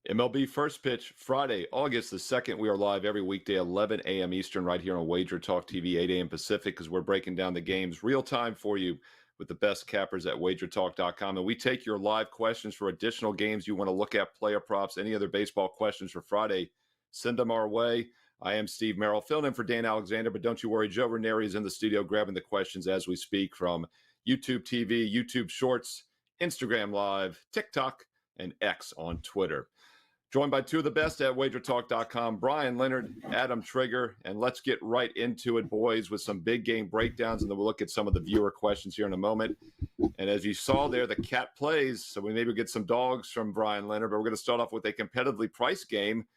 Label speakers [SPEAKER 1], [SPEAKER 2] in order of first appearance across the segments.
[SPEAKER 1] MLB First Pitch, Friday, August the 2nd. We are live every weekday, 11 a.m. Eastern, right here on WagerTalk TV, 8 a.m. Pacific, because we're breaking down the games real time for you with the best cappers at WagerTalk.com. And we take your live questions for additional games you want to look at, player props, any other baseball questions for Friday. Send them our way. I am Steve Merrill, filling in for Dan Alexander, but don't you worry, Joe Ranieri is in the studio grabbing the questions as we speak from YouTube TV, YouTube Shorts, Instagram Live, TikTok, and X on Twitter. Joined by two of the best at WagerTalk.com, Bryan, Leonard, Adam Trigger, and let's get right into it, boys, with some big game breakdowns, and then we'll look at some of the viewer questions here in a moment. And as you saw there, the cat plays, so we maybe get some dogs from Bryan Leonard, but we're going to start off with a competitively priced game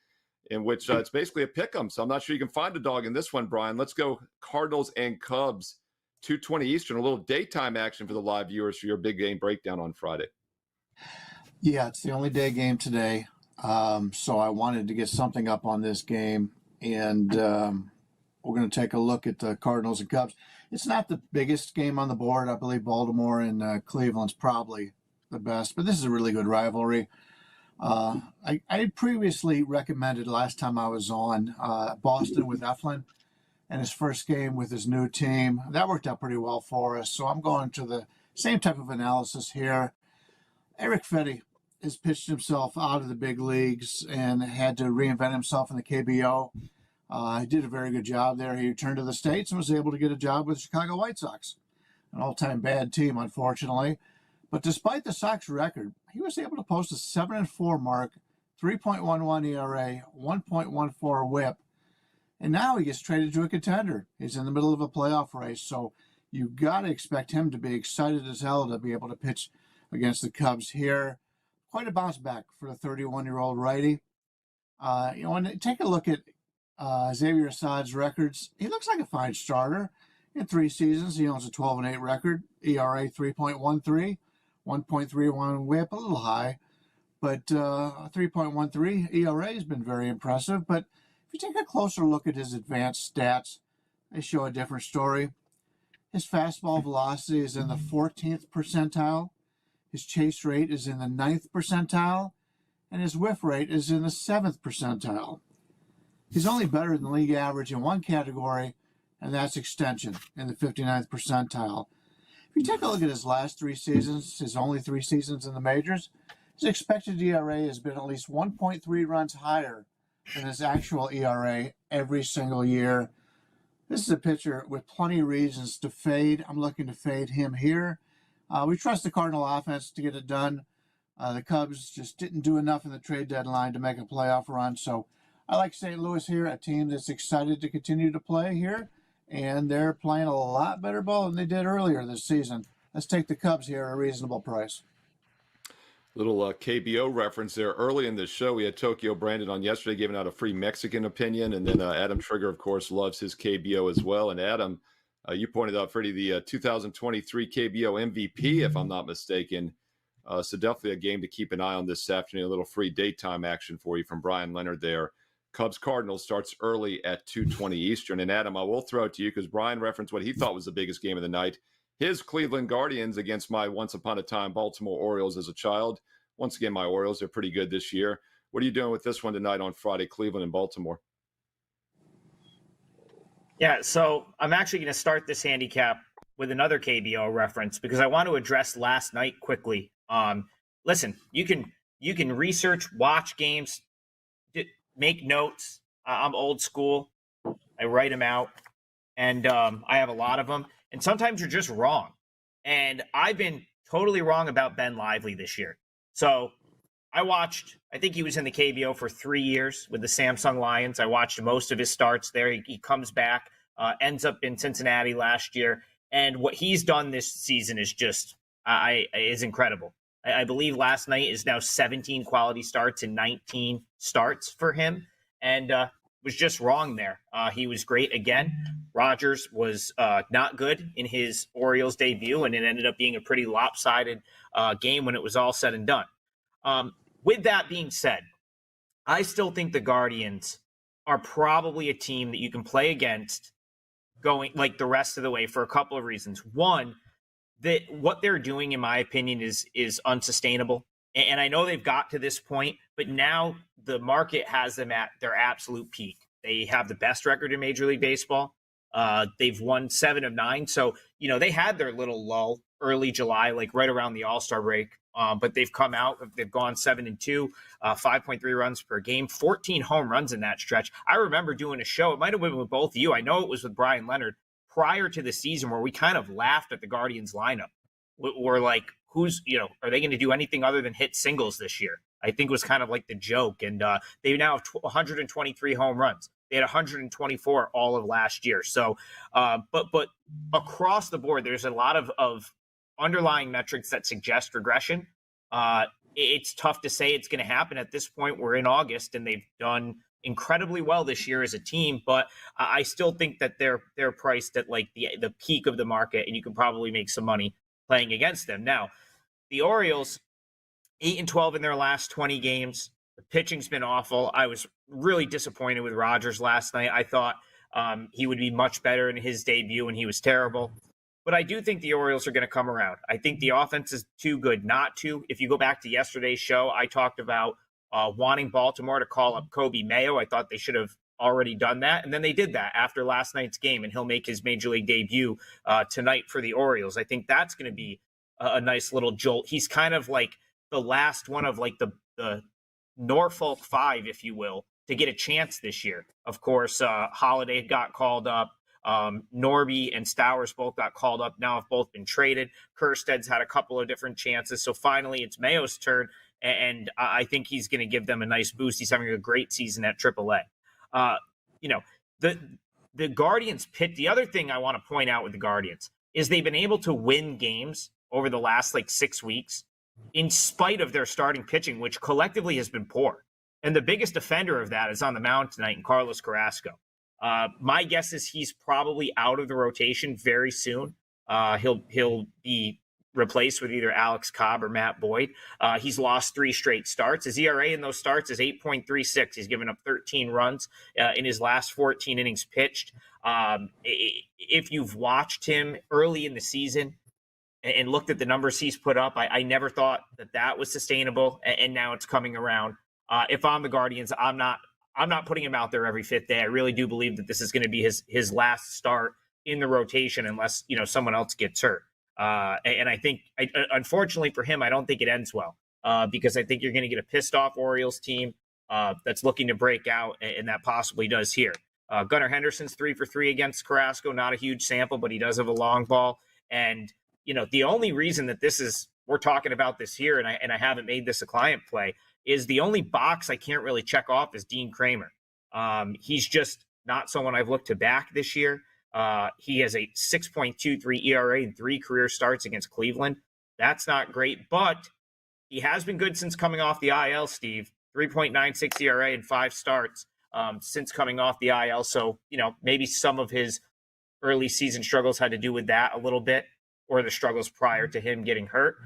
[SPEAKER 1] in which it's basically a pick 'em. So I'm not sure you can find a dog in this one, Bryan. Let's go Cardinals and Cubs, 2:20 Eastern, a little daytime action for the live viewers for your big game breakdown on Friday.
[SPEAKER 2] Yeah, it's the only day game today. So I wanted to get something up on this game, and we're going to take a look at the Cardinals and Cubs. It's not the biggest game on the board. I believe Baltimore and Cleveland's probably the best, but this is a really good rivalry. I had previously recommended last time I was on Boston with Eflin and his first game with his new team. That worked out pretty well for us, so I'm going to the same type of analysis here. Eric Fetty has pitched himself out of the big leagues and had to reinvent himself in the KBO. He did a very good job there. He returned to the States and was able to get a job with the Chicago White Sox, an all-time bad team, unfortunately. But despite the Sox record, he was able to post a 7-4 mark, 3.11 ERA, 1.14 WHIP, and now he gets traded to a contender. He's in the middle of a playoff race, so you've got to expect him to be excited as hell to be able to pitch against the Cubs here. Quite a bounce back for the 31-year-old righty. And take a look at Xavier Assad's records. He looks like a fine starter. In 3 seasons, he owns a 12-8 record, ERA 3.13, 1.31 WHIP, a little high, but 3.13 ERA has been very impressive. But if you take a closer look at his advanced stats, they show a different story. His fastball velocity is in the 14th percentile. His chase rate is in the 9th percentile, and his whiff rate is in the 7th percentile. He's only better than league average in one category, and that's extension in the 59th percentile. If you take a look at his last 3 seasons, his only 3 seasons in the majors, his expected ERA has been at least 1.3 runs higher than his actual ERA every single year. This is a pitcher with plenty of reasons to fade. I'm looking to fade him here. We trust the Cardinal offense to get it done. The Cubs just didn't do enough in the trade deadline to make a playoff run. So I like St. Louis here, a team that's excited to continue to play here. And they're playing a lot better ball than they did earlier this season. Let's take the Cubs here at a reasonable price.
[SPEAKER 1] Little KBO reference there. Early in the show, we had Tokyo Brandon on yesterday giving out a free Mexican opinion. And then Adam Trigger, of course, loves his KBO as well. And Adam, you pointed out, Freddie, the 2023 KBO MVP, if I'm not mistaken. So definitely a game to keep an eye on this afternoon. A little free daytime action for you from Bryan Leonard there. Cubs-Cardinals starts early at 2:20 Eastern. And Adam, I will throw it to you because Bryan referenced what he thought was the biggest game of the night. His Cleveland Guardians against my once-upon-a-time Baltimore Orioles as a child. Once again, my Orioles are pretty good this year. What are you doing with this one tonight on Friday, Cleveland and Baltimore?
[SPEAKER 3] Yeah, so I'm actually going to start this handicap with another KBO reference because I want to address last night quickly. Listen, you can research, watch games, make notes. I'm old school. I write them out, and I have a lot of them. And sometimes you're just wrong. And I've been totally wrong about Ben Lively this year. So I think he was in the KBO for 3 years with the Samsung Lions. I watched most of his starts there. He comes back, ends up in Cincinnati last year. And what he's done this season is just is incredible. I believe last night is now 17 quality starts and 19 starts for him. And was just wrong there. He was great again. Rodgers was not good in his Orioles debut, and it ended up being a pretty lopsided game when it was all said and done. With that being said, I still think the Guardians are probably a team that you can play against going like the rest of the way for a couple of reasons. One, that what they're doing, in my opinion, is unsustainable. And I know they've got to this point, but now the market has them at their absolute peak. They have the best record in Major League Baseball. They've won 7 of 9. So, they had their little lull early July, like right around the All-Star break. But they've come out, they've gone 7-2, 5.3 runs per game, 14 home runs in that stretch. I remember doing a show, it might have been with both of you. I know it was with Bryan Leonard prior to the season, where we kind of laughed at the Guardians lineup. We're like, are they going to do anything other than hit singles this year? I think was kind of like the joke. And they now have 123 home runs. They had 124 all of last year. So, but across the board, there's a lot of underlying metrics that suggest regression. It's tough to say it's going to happen at this point. We're in August, and they've done incredibly well this year as a team, but I still think that they're priced at like the peak of the market, and you can probably make some money playing against them. Now, the Orioles, 8-12 in their last 20 games. The pitching's been awful. I was really disappointed with Rodgers last night. I thought he would be much better in his debut, and he was terrible. But I do think the Orioles are going to come around. I think the offense is too good not to. If you go back to yesterday's show, I talked about wanting Baltimore to call up Kobe Mayo. I thought they should have already done that. And then they did that after last night's game, and he'll make his Major League debut tonight for the Orioles. I think that's going to be a nice little jolt. He's kind of like the last one of like the Norfolk Five, if you will, to get a chance this year. Of course, Holiday got called up. Norby and Stowers both got called up. Now have both been traded. Kersted's had a couple of different chances. So finally, it's Mayo's turn, and I think he's going to give them a nice boost. He's having a great season at AAA. The Guardians pit. The other thing I want to point out with the Guardians is they've been able to win games over the last 6 weeks in spite of their starting pitching, which collectively has been poor. And the biggest offender of that is on the mound tonight in Carlos Carrasco. My guess is he's probably out of the rotation very soon. He'll be replaced with either Alex Cobb or Matt Boyd. He's lost 3 straight starts. His ERA in those starts is 8.36. He's given up 13 runs in his last 14 innings pitched. If you've watched him early in the season and looked at the numbers he's put up, I never thought that was sustainable, and now it's coming around. If I'm the Guardians, I'm not putting him out there every 5th day. I really do believe that this is going to be his last start in the rotation unless someone else gets hurt. And I think, unfortunately for him, I don't think it ends well because I think you're going to get a pissed off Orioles team that's looking to break out, and that possibly does here. Gunnar Henderson's 3 for 3 against Carrasco, not a huge sample, but he does have a long ball. And the only reason that we're talking about this here, and I haven't made this a client play, is the only box I can't really check off is Dean Kramer. He's just not someone I've looked to back this year. He has a 6.23 ERA in 3 career starts against Cleveland. That's not great, but he has been good since coming off the IL, Steve. 3.96 ERA in 5 starts since coming off the IL. So, maybe some of his early season struggles had to do with that a little bit, or the struggles prior to him getting hurt.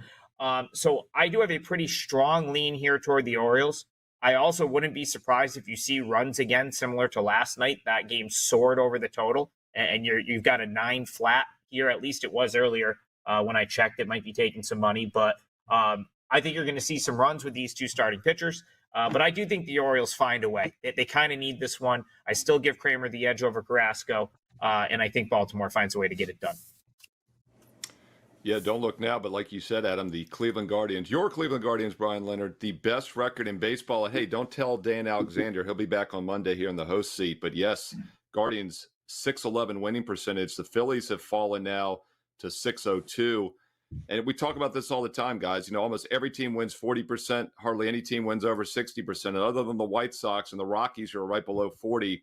[SPEAKER 3] So I do have a pretty strong lean here toward the Orioles. I also wouldn't be surprised if you see runs again, similar to last night. That game soared over the total, and you've got a 9 flat here. At least it was earlier when I checked. It might be taking some money, but I think you're going to see some runs with these 2 starting pitchers. But I do think the Orioles find a way. They kind of need this one. I still give Kramer the edge over Carrasco, and I think Baltimore finds a way to get it done.
[SPEAKER 1] Yeah, don't look now, but like you said, Adam, the Cleveland Guardians, your Cleveland Guardians, Bryan Leonard, the best record in baseball. Hey, don't tell Dan Alexander. He'll be back on Monday here in the host seat. But yes, Guardians, 611 winning percentage. The Phillies have fallen now to 602. And we talk about this all the time, guys. Almost every team wins 40%. Hardly any team wins over 60%. And other than the White Sox and the Rockies, who are right below 40,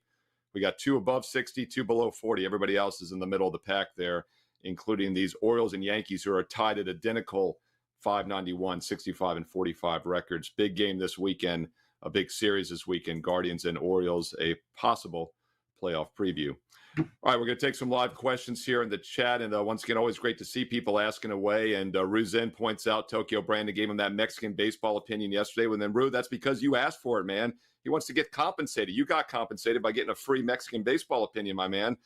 [SPEAKER 1] we got 2 above 60, 2 below 40. Everybody else is in the middle of the pack there, including these Orioles and Yankees, who are tied at identical 591, 65, and 45 records. Big game this weekend, a big series this weekend, Guardians and Orioles, a possible playoff preview. All right, we're going to take some live questions here in the chat. And once again, always great to see people asking away. And Ruzin points out Tokyo Brandon gave him that Mexican baseball opinion yesterday. And then, Ru, that's because you asked for it, man. He wants to get compensated. You got compensated by getting a free Mexican baseball opinion, my man.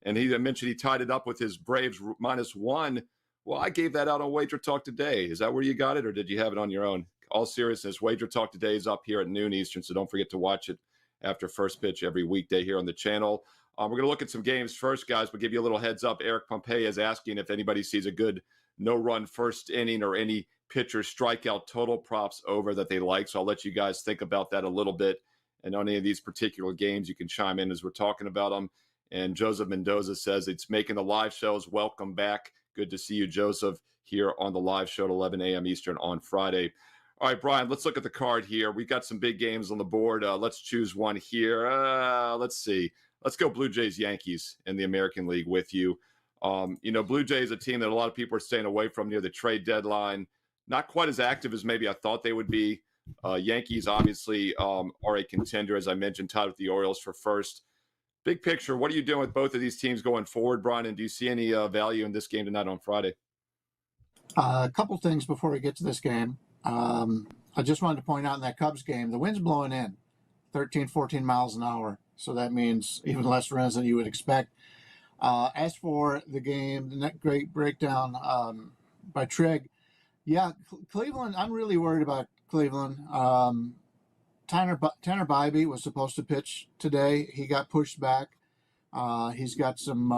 [SPEAKER 1] And he mentioned he tied it up with his Braves -1. Well, I gave that out on Wager Talk today. Is that where you got it, or did you have it on your own? all seriousness, Wager Talk today is up here at noon Eastern, so don't forget to watch it after first pitch every weekday here on the channel. We're going to look at some games first, guys. We'll give you a little heads up. Eric Pompey is asking if anybody sees a good no-run first inning or any pitcher strikeout total props over that they like. So I'll let you guys think about that a little bit. And on any of these particular games, you can chime in as we're talking about them. And Joseph Mendoza says it's making the live shows. Welcome back. Good to see you, Joseph, here on the live show at 11 a.m. Eastern on Friday. All right, Brian, let's look at the card here. We've got some big games on the board. Let's choose one here. Let's see. Let's go Blue Jays Yankees in the American League with you. Blue Jays, a team that a lot of people are staying away from near the trade deadline. Not quite as active as maybe I thought they would be. Yankees obviously are a contender, as I mentioned, tied with the Orioles for first. Big picture, what are you doing with both of these teams going forward, Brian? And do you see any value in this game tonight on Friday?
[SPEAKER 2] A couple things before we get to this game. I just wanted to point out in that Cubs game, the wind's blowing in 13, 14 miles an hour. So that means even less runs than you would expect. As for the game, the great breakdown by Trig. Yeah, Cleveland, I'm really worried about Cleveland. Tanner Bybee was supposed to pitch today. He got pushed back. He's got some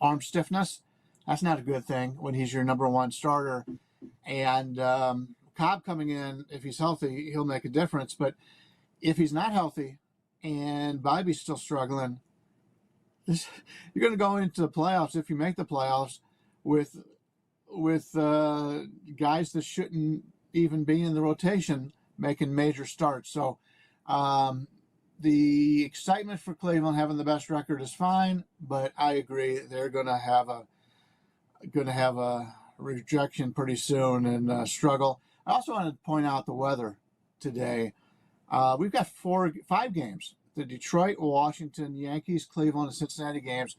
[SPEAKER 2] arm stiffness. That's not a good thing when he's your number one starter. And Cobb coming in, if he's healthy, he'll make a difference. But if he's not healthy and Bybee's still struggling, you're going to go into the playoffs, if you make the playoffs, with guys that shouldn't even be in the rotation making major starts. So the excitement for Cleveland having the best record is fine, but I agree they're going to have a rejection pretty soon and struggle. I also want to point out the weather today. We've got 5 games: the Detroit, Washington, Yankees, Cleveland, and Cincinnati games,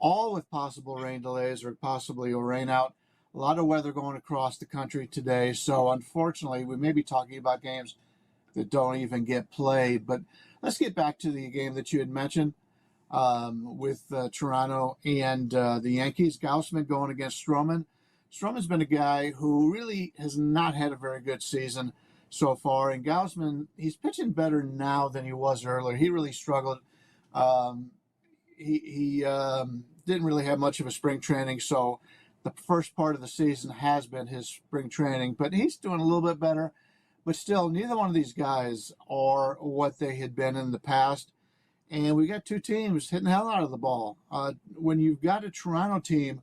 [SPEAKER 2] all with possible rain delays or possibly a rain out. A lot of weather going across the country today. So unfortunately, we may be talking about games that don't even get played. But let's get back to the game that you had mentioned with Toronto and the Yankees. Gausman going against Stroman. Stroman's been a guy who really has not had a very good season so far. And Gausman, he's pitching better now than he was earlier. He really struggled. He didn't really have much of a spring training, so the first part of the season has been his spring training, but he's doing a little bit better. But still, neither one of these guys are what they had been in the past. And we got 2 teams hitting the hell out of the ball. When you've got a Toronto team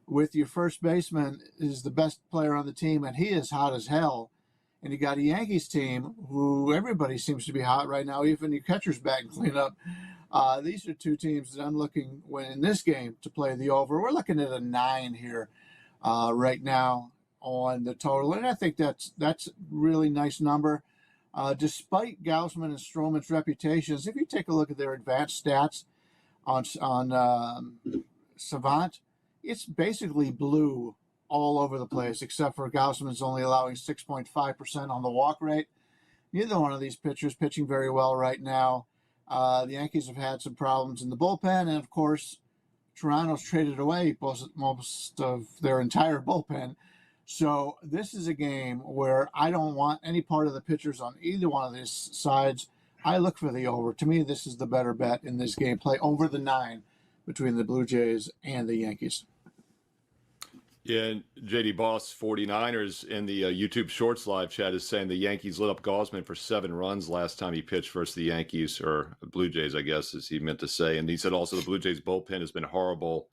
[SPEAKER 2] with your first baseman is the best player on the team, and he is hot as hell, and you got a Yankees team who everybody seems to be hot right now, even your catcher's back and clean up. These are 2 teams that I'm looking in this game to play the over. We're looking at a 9 here right now on the total, and I think that's really nice number. Despite Gausman and Stroman's reputations, if you take a look at their advanced stats on Savant, it's basically blue all over the place, except for Gausman's only allowing 6.5% on the walk rate. Neither one of these pitchers pitching very well right now. The Yankees have had some problems in the bullpen, and of course, Toronto's traded away most of their entire bullpen. So this is a game where I don't want any part of the pitchers on either one of these sides. I look for the over. To me, this is the better bet in this game. Play over the 9 between the Blue Jays and the Yankees.
[SPEAKER 1] Yeah, and JD Boss 49ers in the YouTube Shorts live chat is saying the Yankees lit up Gausman for 7 runs last time he pitched versus the Yankees, or Blue Jays, I guess, as he meant to say. And he said also the Blue Jays bullpen has been horrible.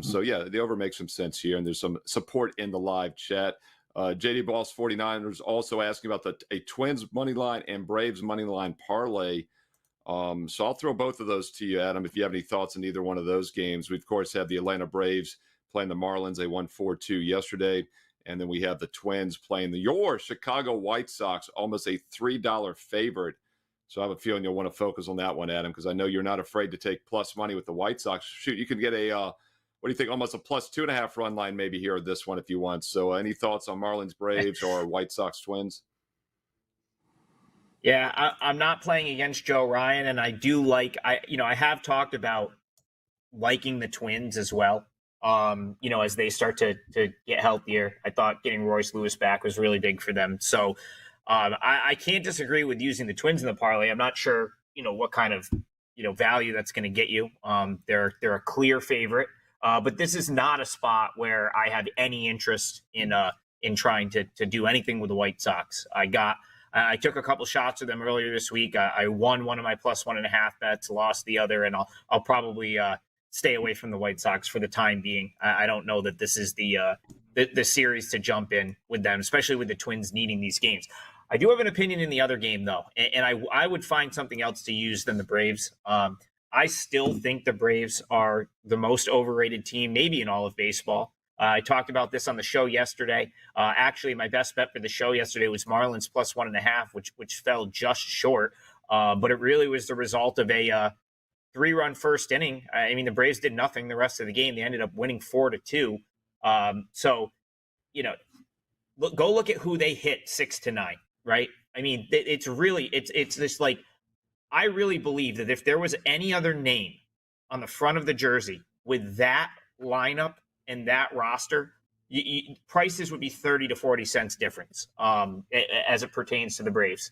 [SPEAKER 1] So, yeah, the over makes some sense here, and there's some support in the live chat. JD Boss 49ers also asking about a Twins money line and Braves money line parlay. So I'll throw both of those to you, Adam, if you have any thoughts on either one of those games. We, of course, have the Atlanta Braves playing the Marlins. They won 4-2 yesterday. And then we have the Twins playing your Chicago White Sox, almost a $3 favorite. So I have a feeling you'll want to focus on that one, Adam, because I know you're not afraid to take plus money with the White Sox. Shoot, you can get what do you think, almost a plus 2.5 run line maybe here with this one if you want. So any thoughts on Marlins Braves or White Sox Twins?
[SPEAKER 3] Yeah, I'm not playing against Joe Ryan, and I do I have talked about liking the Twins as well. as they start to get healthier. I thought getting Royce Lewis back was really big for them. So I can't disagree with using the Twins in the parlay. I'm not sure, what kind of, value that's going to get you. They're a clear favorite, but this is not a spot where I have any interest in trying to do anything with the White Sox. I took a couple shots of them earlier this week. I won one of my +1.5 bets, lost the other, and I'll probably stay away from the White Sox for the time being. I don't know that this is the series to jump in with them, especially with the Twins needing these games. I do have an opinion in the other game, though, and I would find something else to use than the Braves. I still think the Braves are the most overrated team, maybe in all of baseball. I talked about this on the show yesterday. Actually, my best bet for the show yesterday was Marlins +1.5, which fell just short. But it really was the result of a 3-run first inning. I mean, the Braves did nothing the rest of the game. They ended up winning 4-2. So, go look at who they hit 6-9. Right? I mean, it's this like, I really believe that if there was any other name on the front of the jersey with that lineup and that roster, prices would be 30 to 40 cents difference as it pertains to the Braves.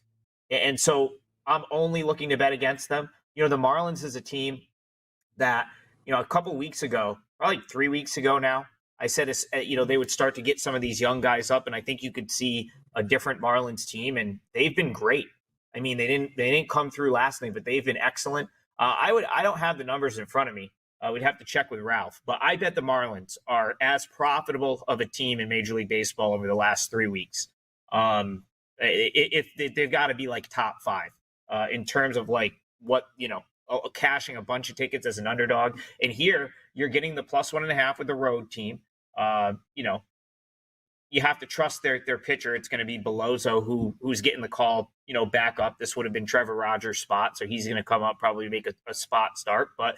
[SPEAKER 3] And so I'm only looking to bet against them. The Marlins is a team that, a couple weeks ago, probably 3 weeks ago now, I said, they would start to get some of these young guys up, and I think you could see a different Marlins team, and they've been great. I mean, they didn't come through last night, but they've been excellent. I don't have the numbers in front of me. We'd have to check with Ralph, but I bet the Marlins are as profitable of a team in Major League Baseball over the last 3 weeks. If they've got to be like top 5 in terms of like what cashing a bunch of tickets as an underdog. And here you're getting the +1.5 with the road team. You have to trust their pitcher. It's going to be Beloso who's getting the call, back up. This would have been Trevor Rogers' spot, so he's going to come up, probably make a spot start. But,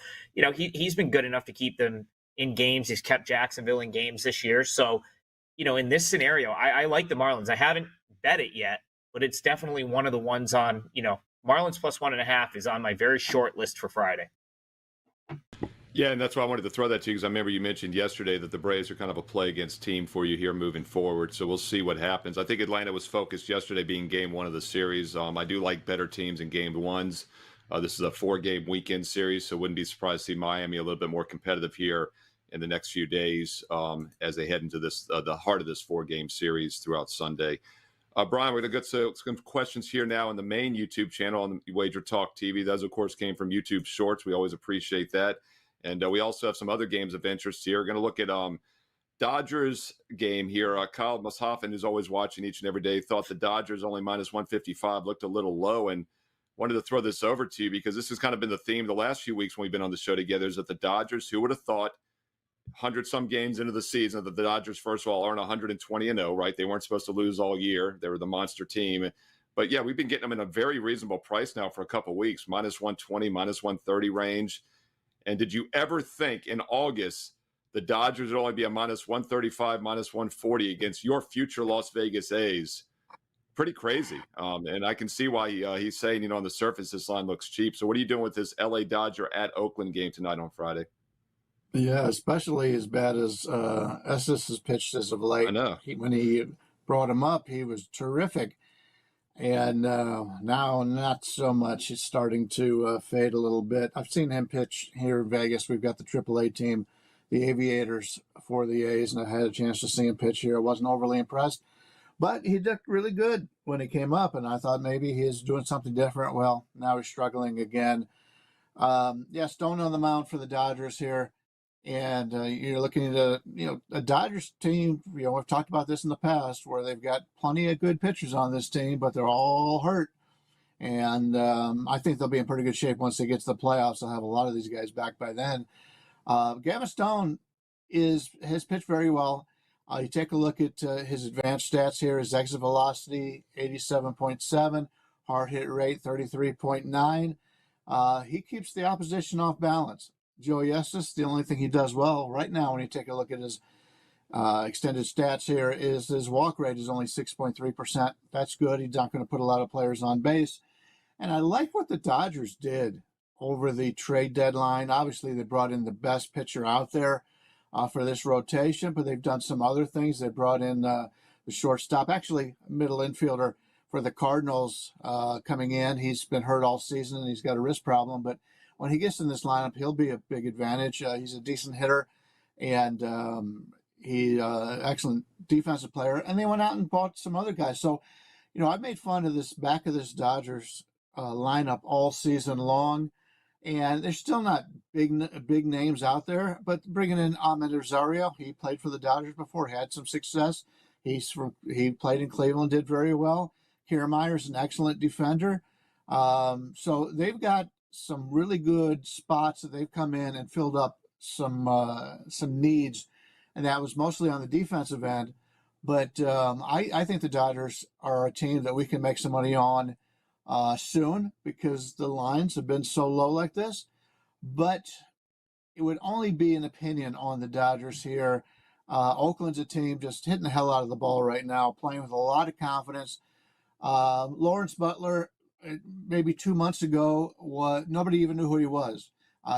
[SPEAKER 3] he's been good enough to keep them in games. He's kept Jacksonville in games this year. So, in this scenario, I like the Marlins. I haven't bet it yet, but it's definitely one of the ones on, Marlins +1.5 is on my very short list for Friday.
[SPEAKER 1] Yeah, and that's why I wanted to throw that to you, because I remember you mentioned yesterday that the Braves are kind of a play against team for you here moving forward. So we'll see what happens. I think Atlanta was focused yesterday being game 1 of the series. I do like better teams in game 1s. This is a 4-game weekend series, so wouldn't be surprised to see Miami a little bit more competitive here in the next few days as they head into this the heart of this 4-game series throughout Sunday. Bryan, we're going to get to some questions here now on the main YouTube channel on the WagerTalk TV. Those, of course, came from YouTube Shorts. We always appreciate that. And we also have some other games of interest here. We're going to look at Dodgers game here. Kyle Mushoffen, who's always watching each and every day, thought the Dodgers only -155 looked a little low, and wanted to throw this over to you because this has kind of been the theme the last few weeks when we've been on the show together, is that the Dodgers, who would have thought 100-some games into the season that the Dodgers, first of all, aren't 120-0, right? They weren't supposed to lose all year. They were the monster team. But, yeah, we've been getting them in a very reasonable price now for a couple of weeks, -120, -130 range. And did you ever think in August the Dodgers would only be a -135, -140 against your future Las Vegas A's? Pretty crazy. And I can see why he's saying, on the surface, this line looks cheap. So what are you doing with this LA Dodger at Oakland game tonight on Friday?
[SPEAKER 2] Yeah, especially as bad as Estes has pitched as of late.
[SPEAKER 1] I know.
[SPEAKER 2] When he brought him up, he was terrific. And now not so much. It's starting to fade a little bit. I've seen him pitch here in Vegas. We've got the AAA team, the Aviators for the A's, and I had a chance to see him pitch here. I wasn't overly impressed, but he did really good when he came up, and I thought maybe he's doing something different. Well, now he's struggling again. Stone on the mound for the Dodgers here. And you're looking at a Dodgers team. We've talked about this in the past, where they've got plenty of good pitchers on this team, but they're all hurt. And I think they'll be in pretty good shape once they get to the playoffs. They'll have a lot of these guys back by then. Gavin Stone has pitched very well. You take a look at his advanced stats here. His exit velocity 87.7, hard hit rate 33.9. He keeps the opposition off balance. Joey Estes, the only thing he does well right now, when you take a look at his extended stats here, is his walk rate is only 6.3%. That's good. He's not going to put a lot of players on base. And I like what the Dodgers did over the trade deadline. Obviously, they brought in the best pitcher out there. for this rotation, but they've done some other things. They brought in the shortstop, actually middle infielder for the Cardinals coming in. He's been hurt all season and he's got a wrist problem, but when he gets in this lineup, he'll be a big advantage. He's a decent hitter and he excellent defensive player. And they went out and bought some other guys. So, I've made fun of this back of this Dodgers lineup all season long. And there's still not big names out there, but bringing in Ahmed Rosario, he played for the Dodgers before, had some success. He played in Cleveland, did very well. Kiermaier's an excellent defender. So they've got some really good spots that they've come in and filled up some needs, and that was mostly on the defensive end. But I think the Dodgers are a team that we can make some money on soon because the lines have been so low like this. But it would only be an opinion on the Dodgers here. Oakland's a team just hitting the hell out of the ball right now, playing with a lot of confidence. Lawrence Butler, maybe 2 months ago, nobody even knew who he was.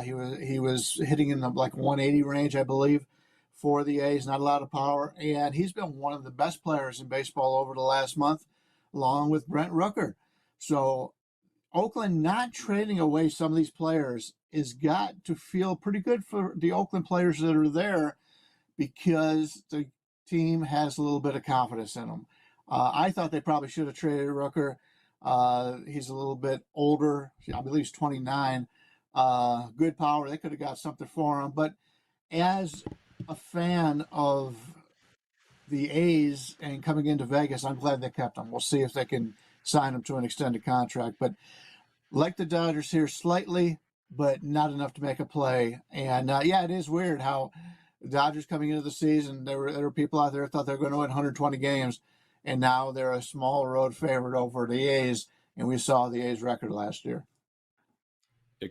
[SPEAKER 2] He was hitting in the 180 range, I believe, for the A's, not a lot of power. And he's been one of the best players in baseball over the last month, along with Brent Rooker. So Oakland not trading away some of these players has got to feel pretty good for the Oakland players that are there because the team has a little bit of confidence in them. I thought they probably should have traded Rooker. He's a little bit older. I believe he's 29. Good power. They could have got something for him. But as a fan of the A's and coming into Vegas, I'm glad they kept him. We'll see if they can sign him to an extended contract. But like the Dodgers here slightly, but not enough to make a play. And it is weird how the Dodgers coming into the season, there were people out there who thought they were going to win 120 games, and now they're a small road favorite over the A's, and we saw the A's record last year.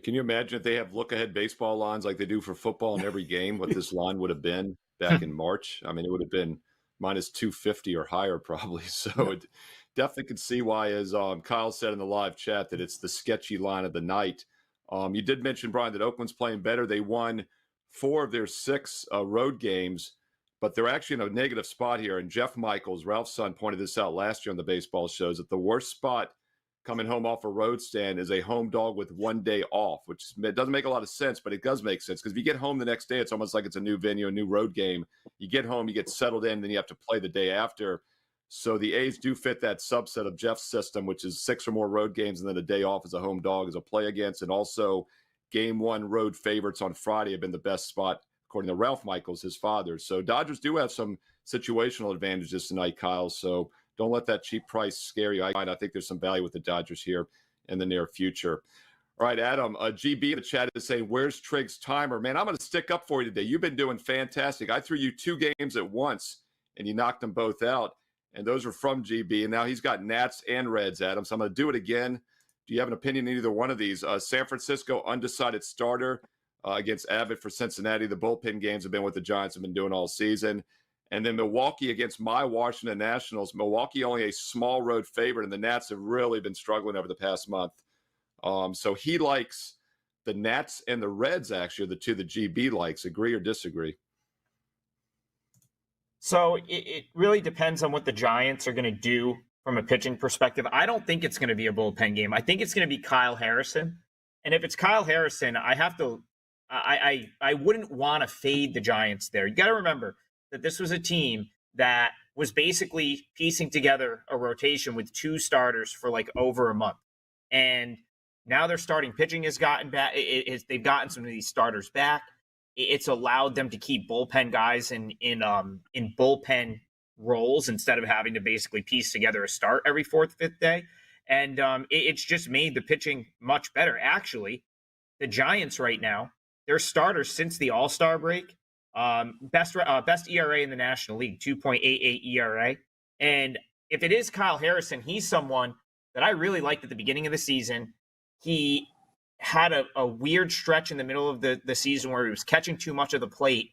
[SPEAKER 1] Can you imagine if they have look-ahead baseball lines like they do for football in every game, what this line would have been back in March? I mean, it would have been minus 250 or higher probably. So it definitely could see why, as Kyle said in the live chat, that it's the sketchy line of the night. You did mention, Brian, that Oakland's playing better. They won 4 of their 6 road games, but they're actually in a negative spot here. And Jeff Michaels, Ralph's son, pointed this out last year on the baseball shows, that the worst spot coming home off a road stand is a home dog with 1 day off, which doesn't make a lot of sense, but it does make sense because if you get home the next day, it's almost like it's a new venue, a new road game. You get home, you get settled in, then you have to play the day after. So the A's do fit that subset of Jeff's system, which is 6 or more road games and then a day off as a home dog as a play against. And also game 1 road favorites on Friday have been the best spot, according to Ralph Michaels, his father. So Dodgers do have some situational advantages tonight, Kyle. So don't let that cheap price scare you. I think there's some value with the Dodgers here in the near future. All right, Adam, GB in the chat is saying, where's Trig's timer? Man, I'm going to stick up for you today. You've been doing fantastic. I threw you 2 games at once, and you knocked them both out. And those are from GB. And now he's got Nats and Reds, Adam. So I'm going to do it again. Do you have an opinion on either one of these? San Francisco, undecided starter against Abbott for Cincinnati. The bullpen games have been what the Giants have been doing all season. And then Milwaukee against my Washington Nationals. Milwaukee only a small road favorite, and the Nats have really been struggling over the past month. So he likes the Nats and the Reds, actually, are the two that GB likes. Agree or disagree?
[SPEAKER 3] So it really depends on what the Giants are going to do from a pitching perspective. I don't think it's going to be a bullpen game. I think it's going to be Kyle Harrison. And if it's Kyle Harrison, I wouldn't want to fade the Giants there. You got to remember that this was a team that was basically piecing together a rotation with 2 starters for over a month. And now their starting pitching has gotten back. They've gotten some of these starters back. It's allowed them to keep bullpen guys in bullpen roles instead of having to basically piece together a start every 4th, 5th day. And it's just made the pitching much better. Actually, the Giants right now, their starters since the All-Star break, best ERA in the National League, 2.88 ERA. And if it is Kyle Harrison, he's someone that I really liked at the beginning of the season. He had a weird stretch in the middle of the season where he was catching too much of the plate.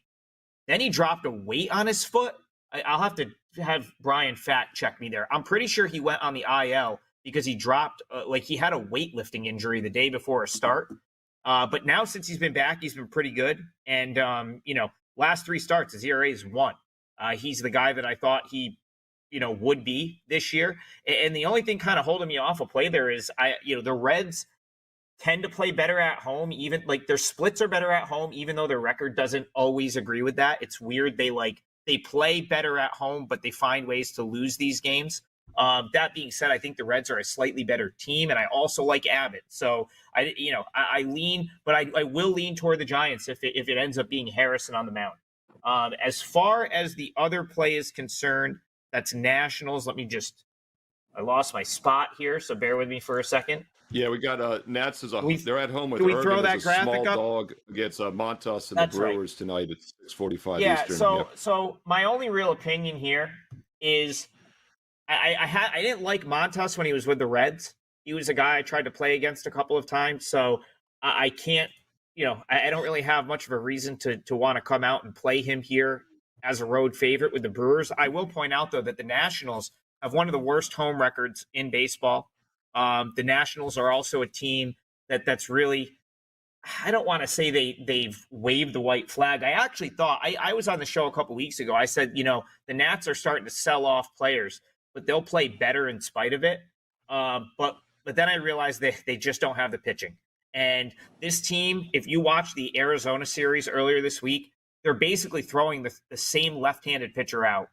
[SPEAKER 3] Then he dropped a weight on his foot. I'll have to have Bryan fact check me there. I'm pretty sure he went on the IL because he dropped, he had a weightlifting injury the day before a start. But now since he's been back, he's been pretty good. And, Last 3 starts, his ERA is 1. He's the guy that I thought he, would be this year. And the only thing kind of holding me off a play there is the Reds tend to play better at home, even like their splits are better at home, even though their record doesn't always agree with that. It's weird. They play better at home, but they find ways to lose these games. That being said, I think the Reds are a slightly better team, and I also like Abbott. So I lean, but I will lean toward the Giants if it ends up being Harrison on the mound. As far as the other play is concerned, that's Nationals. I lost my spot here, so bear with me for a second.
[SPEAKER 1] Yeah, we got Nats they're at home with
[SPEAKER 3] Can we
[SPEAKER 1] Irvin
[SPEAKER 3] throw that
[SPEAKER 1] as a
[SPEAKER 3] graphic
[SPEAKER 1] small
[SPEAKER 3] up?
[SPEAKER 1] Dog against Montas and
[SPEAKER 3] That's
[SPEAKER 1] the Brewers tonight at 6:45 Eastern.
[SPEAKER 3] So my only real opinion here is I didn't like Montas when he was with the Reds. He was a guy I tried to play against a couple of times, so I can't, I don't really have much of a reason to want to come out and play him here as a road favorite with the Brewers. I will point out, though, that the Nationals have one of the worst home records in baseball. The Nationals are also a team that's really, I don't want to say they've waved the white flag. I actually thought, I was on the show a couple weeks ago. I said, the Nats are starting to sell off players, but they'll play better in spite of it. But then I realized they just don't have the pitching. And this team, if you watch the Arizona series earlier this week, they're basically throwing the same left-handed pitcher out,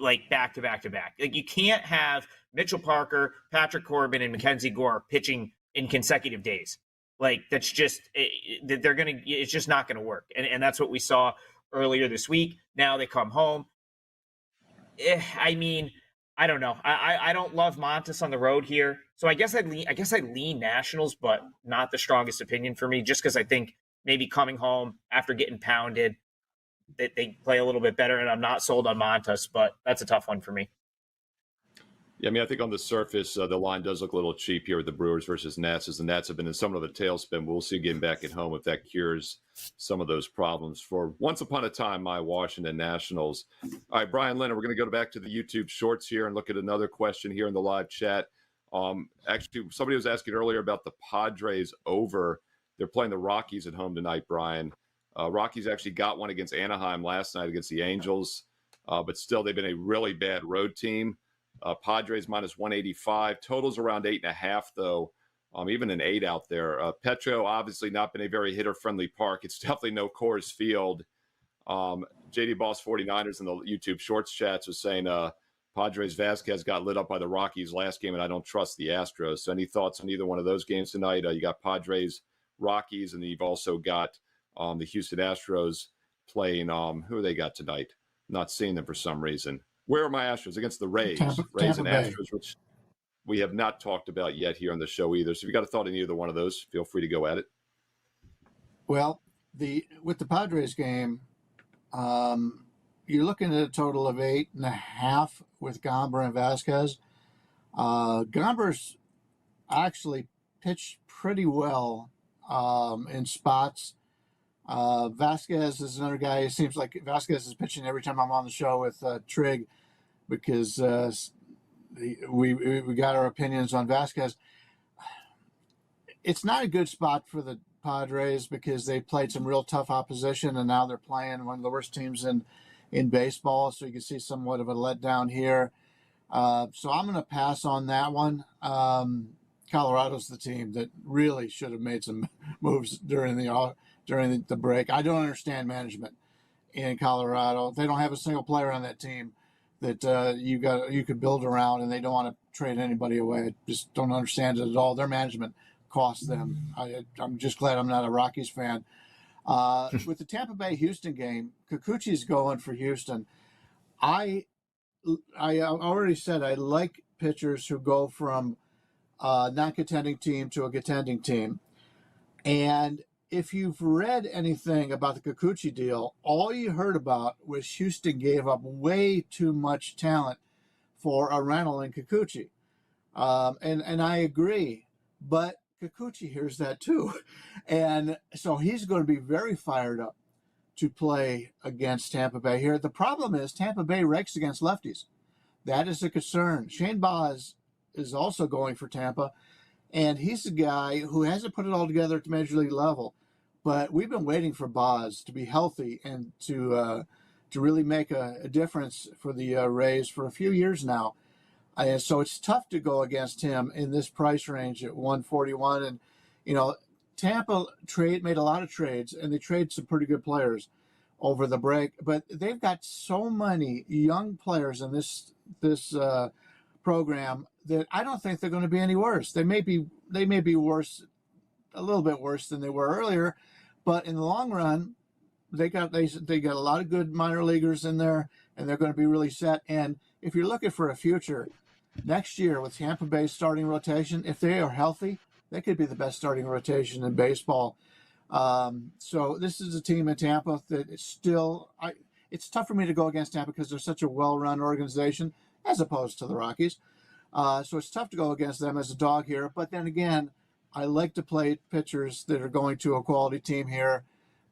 [SPEAKER 3] like back to back to back. Like, you can't have Mitchell Parker, Patrick Corbin, and Mackenzie Gore pitching in consecutive days. Like, that's just it's just not going to work. And that's what we saw earlier this week. Now they come home. I mean, I don't know. I don't love Montas on the road here. So I guess I'd lean Nationals, but not the strongest opinion for me, just because I think maybe coming home after getting pounded, that they play a little bit better, and I'm not sold on Montas, but that's a tough one for me.
[SPEAKER 1] Yeah, I mean, I think on the surface, the line does look a little cheap here with the Brewers versus Nats, as the Nats have been in somewhat of a tailspin. We'll see getting back at home if that cures some of those problems for once upon a time, my Washington Nationals. All right, Bryan, Leonard, we're going to go back to the YouTube shorts here and look at another question here in the live chat. Actually, somebody was asking earlier about the Padres over. They're playing the Rockies at home tonight, Bryan. Rockies actually got one against Anaheim last night against the Angels, but still they've been a really bad road team. Padres minus 185. Totals around 8.5, though. Even an 8 out there. Petro obviously not been a very hitter-friendly park. It's definitely no Coors Field. JD Boss 49ers in the YouTube Shorts chats was saying Padres Vasquez got lit up by the Rockies last game, and I don't trust the Astros. So any thoughts on either one of those games tonight? You got Padres, Rockies, and you've also got the Houston Astros playing. Who they got tonight? Not seeing them for some reason. Where are my Astros? Against the Rays. Rays and Astros, which we have not talked about yet here on the show either. So if you got a thought on either one of those, feel free to go at it.
[SPEAKER 2] Well, with the Padres game, you're looking at a total of 8.5 with Gomber and Vasquez. Gomber's actually pitched pretty well in spots. Vasquez is another guy. It seems like Vasquez is pitching every time I'm on the show with Trig, because we got our opinions on Vasquez. It's not a good spot for the Padres because they played some real tough opposition, and now they're playing one of the worst teams in baseball. So you can see somewhat of a letdown here. So I'm going to pass on that one. Colorado's the team that really should have made some moves during the break. I don't understand management in Colorado. They don't have a single player on that team that you could build around, and they don't want to trade anybody away. I just don't understand it at all. Their management cost them. I'm just glad I'm not a Rockies fan. With the Tampa Bay Houston game, Kikuchi's going for Houston. I already said I like pitchers who go from a non-contending team to a contending team. And if you've read anything about the Kikuchi deal, all you heard about was Houston gave up way too much talent for a rental in Kikuchi. And I agree, but Kikuchi hears that too. And so he's going to be very fired up to play against Tampa Bay here. The problem is Tampa Bay rakes against lefties. That is a concern. Shane Baz is also going for Tampa, and he's a guy who hasn't put it all together at the major league level, But we've been waiting for Boz to be healthy and to really make a difference for the Rays for a few years now. So it's tough to go against him in this price range at 141. And, Tampa made a lot of trades, and they traded some pretty good players over the break. But they've got so many young players in this program that I don't think they're going to be any worse. They may be worse, a little bit worse than they were earlier, but in the long run, they got a lot of good minor leaguers in there, and they're going to be really set. And if you're looking for a future next year with Tampa Bay's starting rotation, if they are healthy, they could be the best starting rotation in baseball. So this is a team in Tampa that is still. It's tough for me to go against Tampa because they're such a well-run organization as opposed to the Rockies. So it's tough to go against them as a dog here. But then again, I like to play pitchers that are going to a quality team here.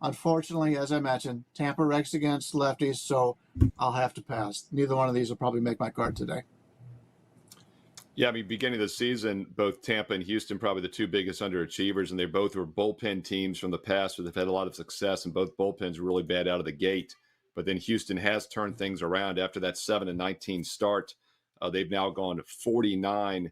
[SPEAKER 2] Unfortunately, as I mentioned, Tampa ranks against lefties, so I'll have to pass. Neither one of these will probably make my card today.
[SPEAKER 1] Yeah, I mean, beginning of the season, both Tampa and Houston probably the two biggest underachievers, and they both were bullpen teams from the past where they've had a lot of success, and both bullpens were really bad out of the gate. But then Houston has turned things around after that 7-19 start. They've now gone 49-33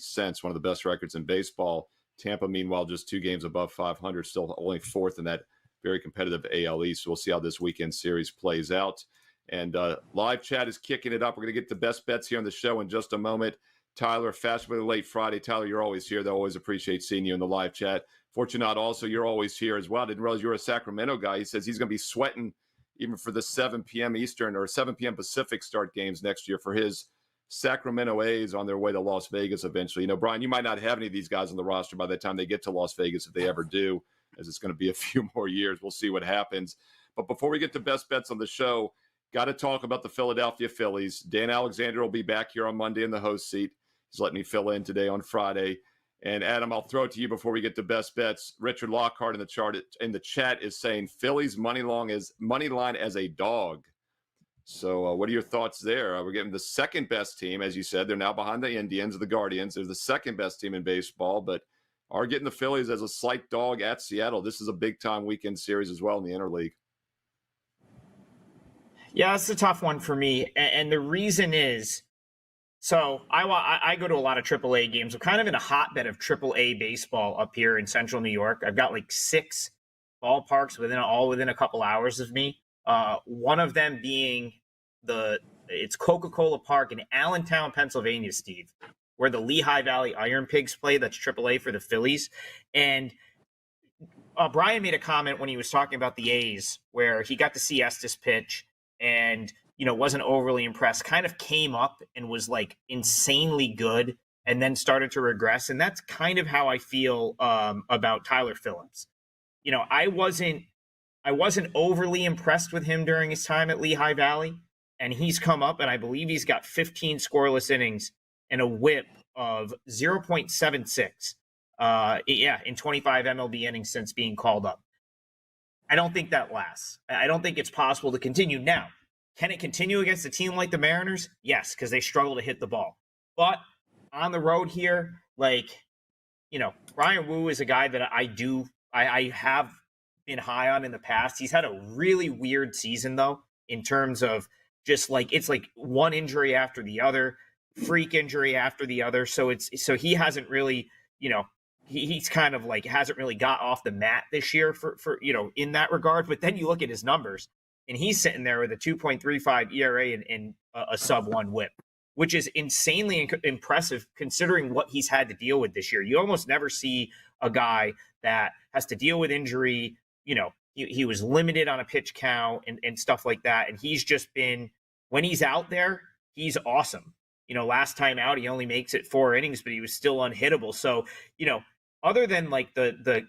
[SPEAKER 1] since, one of the best records in baseball. Tampa, meanwhile, just 2 games above 500, still only 4th in that very competitive AL East. So we'll see how this weekend series plays out. And live chat is kicking it up. We're going to get the best bets here on the show in just a moment. Tyler, fashionably late Friday. Tyler, you're always here. They always appreciate seeing you in the live chat. Fortunat, also, you're always here as well. I didn't realize you were a Sacramento guy. He says he's going to be sweating even for the 7 p.m. Eastern or 7 p.m. Pacific start games next year for his Sacramento A's on their way to Las Vegas eventually. Bryan, you might not have any of these guys on the roster by the time they get to Las Vegas, if they ever do, as it's going to be a few more years. We'll see what happens. But before we get to best bets on the show, got to talk about the Philadelphia Phillies. Dan Alexander will be back here on Monday in the host seat. He's letting me fill in today on Friday. And Adam, I'll throw it to you before we get to best bets. Richard Lockhart in the chat is saying Phillies money line as a dog. So what are your thoughts there? We're getting the second best team, as you said. They're now behind the Indians, the Guardians. They're the second best team in baseball, but are getting the Phillies as a slight dog at Seattle. This is a big-time weekend series as well in the Interleague.
[SPEAKER 3] Yeah, that's a tough one for me. And the reason is, so I go to a lot of AAA games. I'm kind of in a hotbed of AAA baseball up here in central New York. I've got like 6 ballparks within a couple hours of me. One of them being it's Coca-Cola Park in Allentown, Pennsylvania, Steve, where the Lehigh Valley Iron Pigs play. That's AAA for the Phillies. And Bryan made a comment when he was talking about the A's where he got to see Estes pitch and, wasn't overly impressed, kind of came up and was like insanely good and then started to regress. And that's kind of how I feel about Tyler Phillips. I wasn't overly impressed with him during his time at Lehigh Valley, and he's come up, and I believe he's got 15 scoreless innings and a whip of 0.76. In 25 MLB innings since being called up. I don't think that lasts. I don't think it's possible to continue. Now, can it continue against a team like the Mariners? Yes, because they struggle to hit the ball. But on the road here, Bryan Woo is a guy that I have been high on in the past. He's had a really weird season, though, in terms of just it's like one injury after the other, freak injury after the other. So he hasn't really, he's kind of hasn't really got off the mat this year for in that regard. But then you look at his numbers, and he's sitting there with a 2.35 ERA and a sub-1 whip, which is insanely impressive considering what he's had to deal with this year. You almost never see a guy that has to deal with injury. He was limited on a pitch count and stuff like that. And he's just been, when he's out there, he's awesome. Last time out, he only makes it 4 innings, but he was still unhittable. So, other than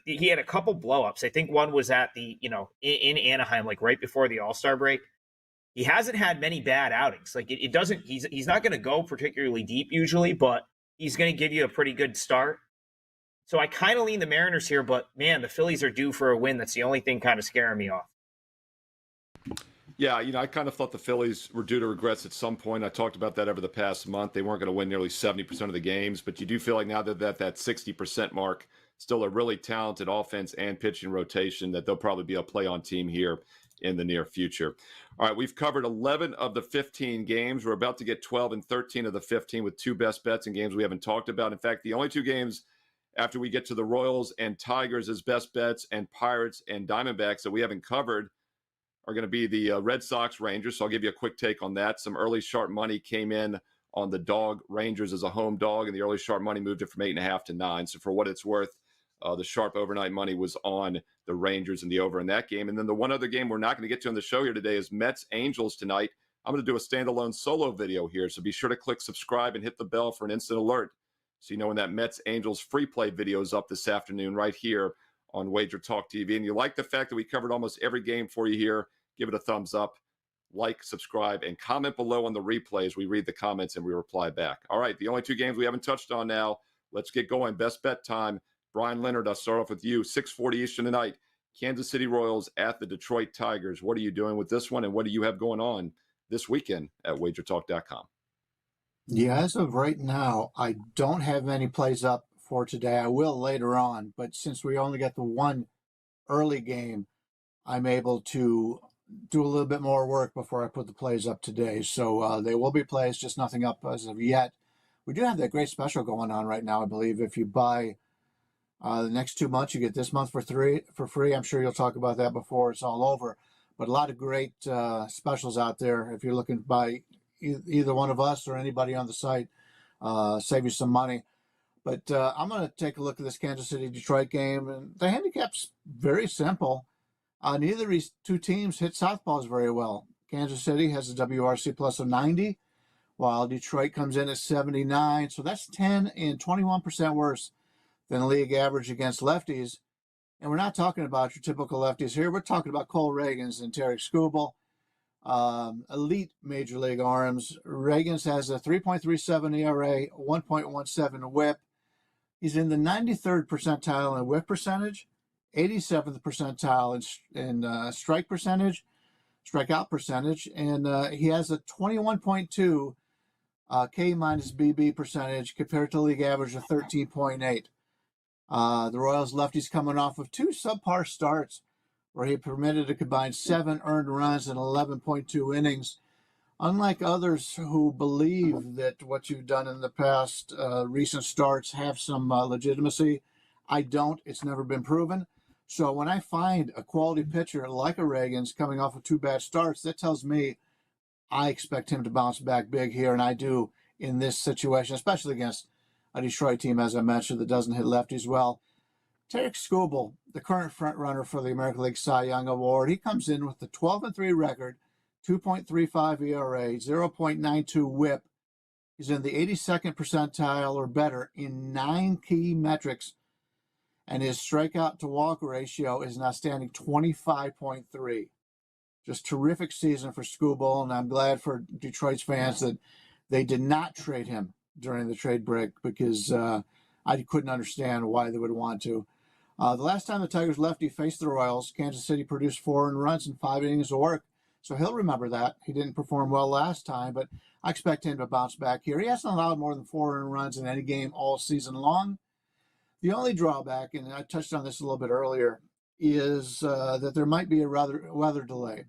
[SPEAKER 3] he had a couple blowups. I think one was at in Anaheim, right before the All-Star break. He hasn't had many bad outings. He's not going to go particularly deep usually, but he's going to give you a pretty good start. So I kind of lean the Mariners here, but man, the Phillies are due for a win. That's the only thing kind of scaring me off.
[SPEAKER 1] Yeah, I kind of thought the Phillies were due to regress at some point. I talked about that over the past month. They weren't going to win nearly 70% of the games, but you do feel like now that 60% mark, still a really talented offense and pitching rotation that they'll probably be a play-on team here in the near future. All right, we've covered 11 of the 15 games. We're about to get 12 and 13 of the 15 with two best bets and games we haven't talked about. In fact, the only two games after we get to the Royals and Tigers as best bets and Pirates and Diamondbacks that we haven't covered are going to be the Red Sox Rangers. So I'll give you a quick take on that. Some early sharp money came in on the dog Rangers as a home dog, and the early sharp money moved it from 8.5 to 9. So for what it's worth, the sharp overnight money was on the Rangers and the over in that game. And then the one other game we're not going to get to on the show here today is Mets-Angels tonight. I'm going to do a standalone solo video here, so be sure to click subscribe and hit the bell for an instant alert so you know when that Mets-Angels free play video is up this afternoon right here on Wager Talk TV. And you like the fact that we covered almost every game for you here, give it a thumbs up, like, subscribe, and comment below on the replays. We read the comments and we reply back. All right, the only two games we haven't touched on now. Let's get going. Best bet time. Bryan, Leonard, I'll start off with you. 6:40 Eastern tonight. Kansas City Royals at the Detroit Tigers. What are you doing with this one, and what do you have going on this weekend at WagerTalk.com?
[SPEAKER 2] Yeah, as of right now, I don't have any plays up for today. I will later on, but since we only got the one early game, I'm able to do a little bit more work before I put the plays up today. So there will be plays, just nothing up as of yet. We do have that great special going on right now, I believe. If you buy the next 2 months, you get this month for free. I'm sure you'll talk about that before it's all over. But a lot of great specials out there. If you're looking to buy either one of us or anybody on the site, save you some money. But I'm going to take a look at this Kansas City-Detroit game. And the handicap's very simple. Neither of these two teams hit southpaws very well. Kansas City has a WRC plus of 90, while Detroit comes in at 79. So that's 10 and 21% worse than the league average against lefties. And we're not talking about your typical lefties here. We're talking about Cole Reagans and Tarek Skubal, elite major league arms. Reagans has a 3.37 ERA, 1.17 whip. He's in the 93rd percentile in whip percentage, 87th percentile in strikeout percentage, and he has a 21.2 K minus BB percentage compared to league average of 13.8. The Royals lefties coming off of two subpar starts where he permitted a combined 7 earned runs in 11.2 innings. Unlike others who believe that what you've done in the past recent starts have some legitimacy, I don't. It's never been proven. So when I find a quality pitcher like a Reagans coming off of 2 bad starts, that tells me I expect him to bounce back big here, and I do in this situation, especially against a Detroit team, as I mentioned, that doesn't hit lefties well. Tarek Skubal, the current front runner for the American League Cy Young Award, he comes in with the 12-3 record, 2.35 ERA, 0.92 whip. He's in the 82nd percentile or better in 9 key metrics, and his strikeout to walk ratio is an outstanding 25.3. Just terrific season for Skubal, and I'm glad for Detroit's fans that they did not trade him during the trade break, because I couldn't understand why they would want to. The last time the Tigers lefty faced the Royals, Kansas City produced 4 earned runs in 5 innings of work. So he'll remember that. He didn't perform well last time, but I expect him to bounce back here. He hasn't allowed more than 4 earned runs in any game all season long. The only drawback, and I touched on this a little bit earlier, is that there might be a weather delay,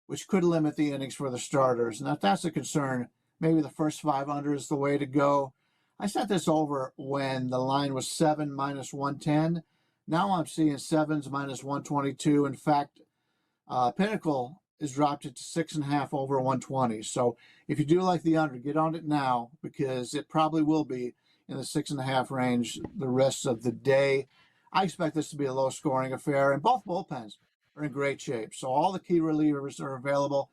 [SPEAKER 2] which could limit the innings for the starters. And if that's a concern, maybe the first 5 under is the way to go. I sent this over when the line was 7 minus 110. Now I'm seeing 7s minus 122. In fact, Pinnacle has dropped it to 6.5 over 120. So if you do like the under, get on it now, because it probably will be in the 6.5 range the rest of the day. I expect this to be a low scoring affair, and both bullpens are in great shape. So all the key relievers are available.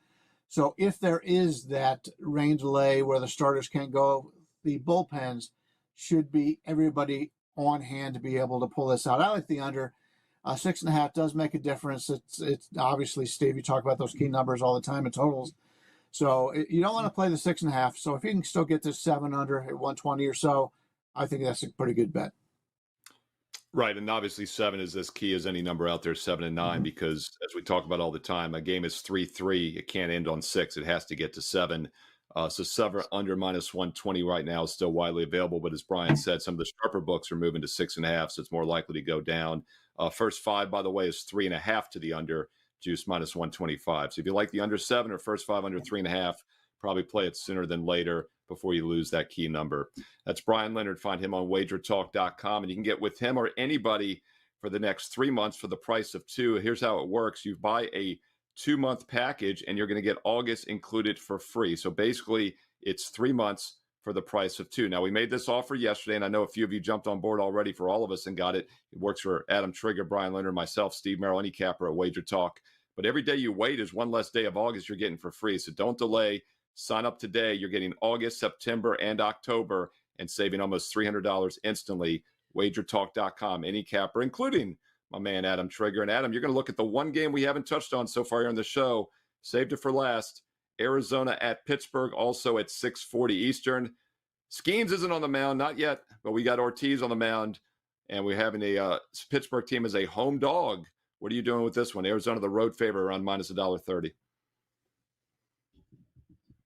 [SPEAKER 2] So if there is that rain delay where the starters can't go, the bullpens should be everybody on hand to be able to pull this out. I like the under. 6.5 does make a difference. It's obviously, Steve, you talk about those key numbers all the time in totals. So you don't want to play the 6.5. So if you can still get this 7 under at 120 or so, I think that's a pretty good bet.
[SPEAKER 1] Right, and obviously 7 is as key as any number out there, 7 and 9, because as we talk about all the time, a game is 3-3. It can't end on 6. It has to get to 7. So 7 under -120 right now is still widely available. But as Bryan said, some of the sharper books are moving to 6.5, so it's more likely to go down. First 5, by the way, is 3.5 to the under, juice -125. So if you like the under 7 or first 5 under 3.5, probably play it sooner than later before you lose that key number. That's Bryan Leonard. Find him on WagerTalk.com, and you can get with him or anybody for the next 3 months for the price of 2. Here's how it works. You buy a 2-month package and you're going to get August included for free. So basically it's 3 months for the price of 2. Now we made this offer yesterday, and I know a few of you jumped on board already for all of us and got it. It works for Adam Trigger, Bryan Leonard, myself, Steve Merrill, any capper at Wager Talk. But every day you wait is one less day of August you're getting for free. So don't delay. Sign up today. You're getting August, September, and October and saving almost $300 instantly. WagerTalk.com, any capper, including my man Adam Trigger. And Adam, you're going to look at the one game we haven't touched on so far here on the show. Saved it for last. Arizona at Pittsburgh, also at 6:40 Eastern. Skeens isn't on the mound, not yet, but we got Ortiz on the mound, and we're having a Pittsburgh team as a home dog. What are you doing with this one? Arizona, the road favorite, around -$1.30.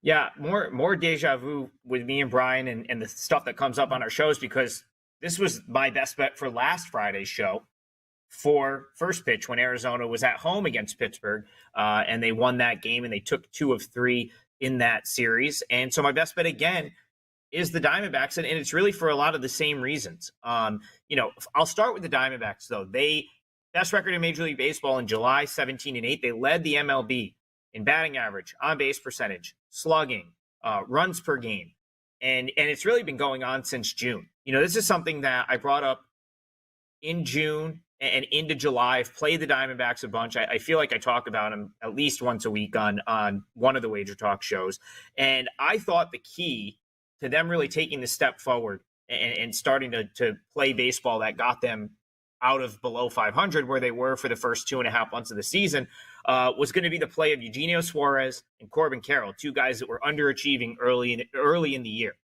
[SPEAKER 3] Yeah, more deja vu with me and Bryan and the stuff that comes up on our shows, because this was my best bet for last Friday's show for first pitch when Arizona was at home against Pittsburgh, and they won that game and they took 2 of 3 in that series. And so my best bet again is the Diamondbacks, and it's really for a lot of the same reasons. I'll start with the Diamondbacks though. They best record in Major League Baseball in July, 17-8. They led the MLB in batting average, on base percentage, slugging, runs per game, and it's really been going on since June. This is something that I brought up in June and into July. I've played the Diamondbacks a bunch. I feel like I talk about them at least once a week on one of the Wager Talk shows. And I thought the key to them really taking the step forward and starting to play baseball that got them out of below 500, where they were for the first 2.5 months of the season, was going to be the play of Eugenio Suarez and Corbin Carroll, 2 guys that were underachieving early in the year.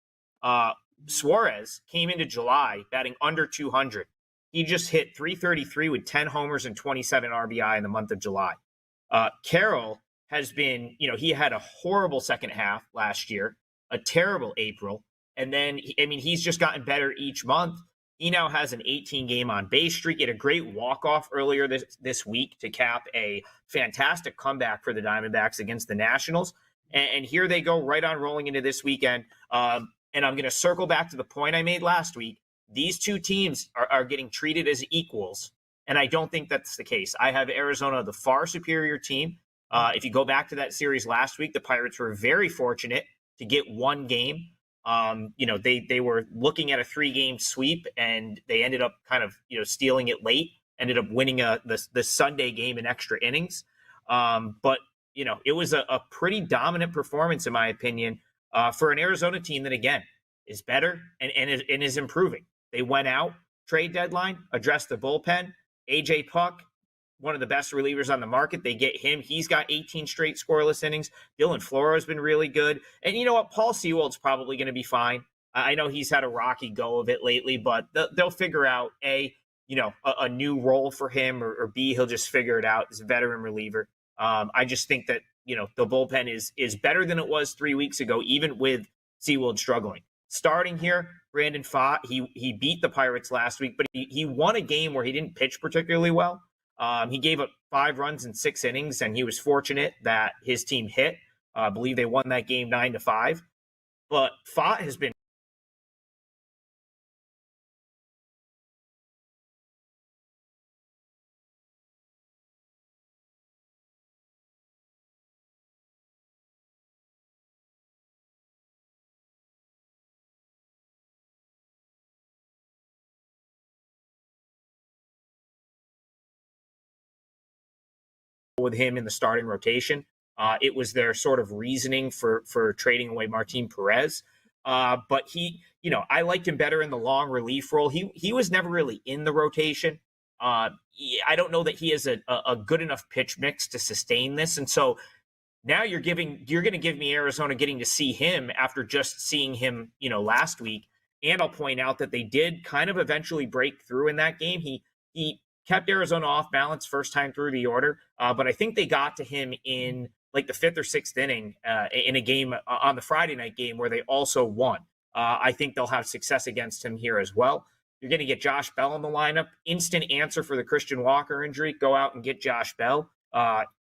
[SPEAKER 3] Suarez came into July batting under 200. He just hit 333 with 10 homers and 27 RBI in the month of July. Carroll has been, he had a horrible second half last year, a terrible April, and then, he's just gotten better each month. He now has an 18-game on-base streak. He had a great walk-off earlier this week to cap a fantastic comeback for the Diamondbacks against the Nationals. And here they go right on rolling into this weekend. And I'm going to circle back to the point I made last week. These 2 teams are getting treated as equals, and I don't think that's the case. I have Arizona, the far superior team. If you go back to that series last week, the Pirates were very fortunate to get 1 game. They were looking at a 3-game sweep, and they ended up kind of, stealing it late, ended up winning the Sunday game in extra innings. But it was a pretty dominant performance, in my opinion, for an Arizona team that, again, is better and is improving. They went out, trade deadline, addressed the bullpen. AJ Puck, one of the best relievers on the market. They get him. He's got 18 straight scoreless innings. Dylan Floro has been really good. And you know what? Paul Sewald's probably going to be fine. I know he's had a rocky go of it lately, but they'll figure out, A, a new role for him, or B, he'll just figure it out. He's a veteran reliever. I just think that, the bullpen is better than it was 3 weeks ago, even with Sewald struggling. Starting here, Brandon Pfaadt, he beat the Pirates last week, but he won a game where he didn't pitch particularly well. He gave up 5 runs in 6 innings, and he was fortunate that his team hit. I believe they won that game 9-5. But Pfaadt has been with him in the starting rotation. It was their sort of reasoning for trading away Martin Perez. But he, I liked him better in the long relief role. He was never really in the rotation. I don't know that he has a good enough pitch mix to sustain this. And so now you're going to give me Arizona getting to see him after just seeing him, last week. And I'll point out that they did kind of eventually break through in that game. He kept Arizona off balance first time through the order, but I think they got to him in like the fifth or sixth inning in a game on the Friday night game where they also won. I think they'll have success against him here as well. You're going to get Josh Bell in the lineup. Instant answer for the Christian Walker injury. Go out and get Josh Bell.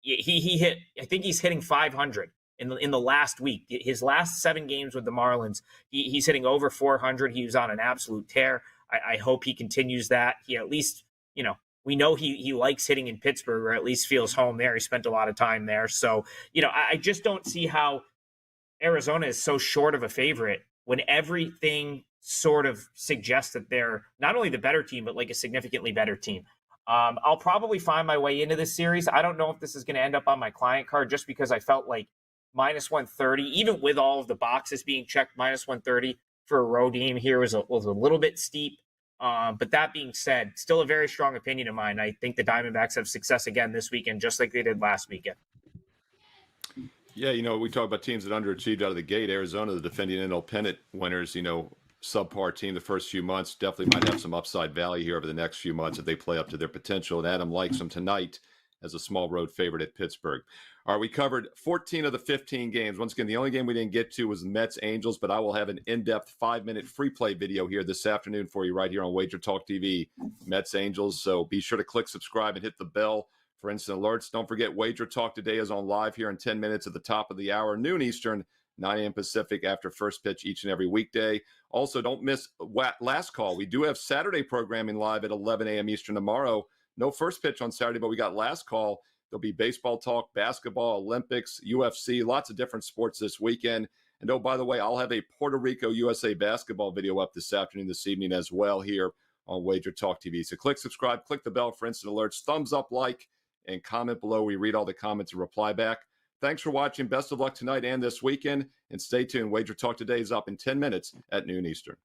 [SPEAKER 3] He hit. I think he's hitting 500 in the last week. His last 7 games with the Marlins, he's hitting over 400. He was on an absolute tear. I hope he continues that. He at least, we know he likes hitting in Pittsburgh, or at least feels home there. He spent a lot of time there. So, I just don't see how Arizona is so short of a favorite when everything sort of suggests that they're not only the better team, but like a significantly better team. I'll probably find my way into this series. I don't know if this is going to end up on my client card just because I felt like minus 130, even with all of the boxes being checked, minus 130 for a road game here was a little bit steep. But that being said, still a very strong opinion of mine. I think the Diamondbacks have success again this weekend, just like they did last weekend.
[SPEAKER 1] Yeah, we talk about teams that underachieved out of the gate. Arizona, the defending NL pennant winners, subpar team the first few months, definitely might have some upside value here over the next few months if they play up to their potential. And Adam likes them tonight as a small road favorite at Pittsburgh. All right, we covered 14 of the 15 games. Once again, the only game we didn't get to was Mets-Angels, but I will have an in-depth 5-minute free play video here this afternoon for you right here on WagerTalk TV, Mets-Angels. So be sure to click subscribe and hit the bell for instant alerts. Don't forget, WagerTalk today is on live here in 10 minutes at the top of the hour, noon Eastern, 9 a.m. Pacific after first pitch each and every weekday. Also, don't miss Last Call. We do have Saturday programming live at 11 a.m. Eastern tomorrow. No first pitch on Saturday, but we got Last Call. There'll be baseball talk, basketball, Olympics, UFC, lots of different sports this weekend. And oh, by the way, I'll have a Puerto Rico USA basketball video up this evening as well here on WagerTalk TV. So click subscribe, click the bell for instant alerts, thumbs up, like, and comment below. We read all the comments and reply back. Thanks for watching. Best of luck tonight and this weekend. And stay tuned. WagerTalk today is up in 10 minutes at noon Eastern.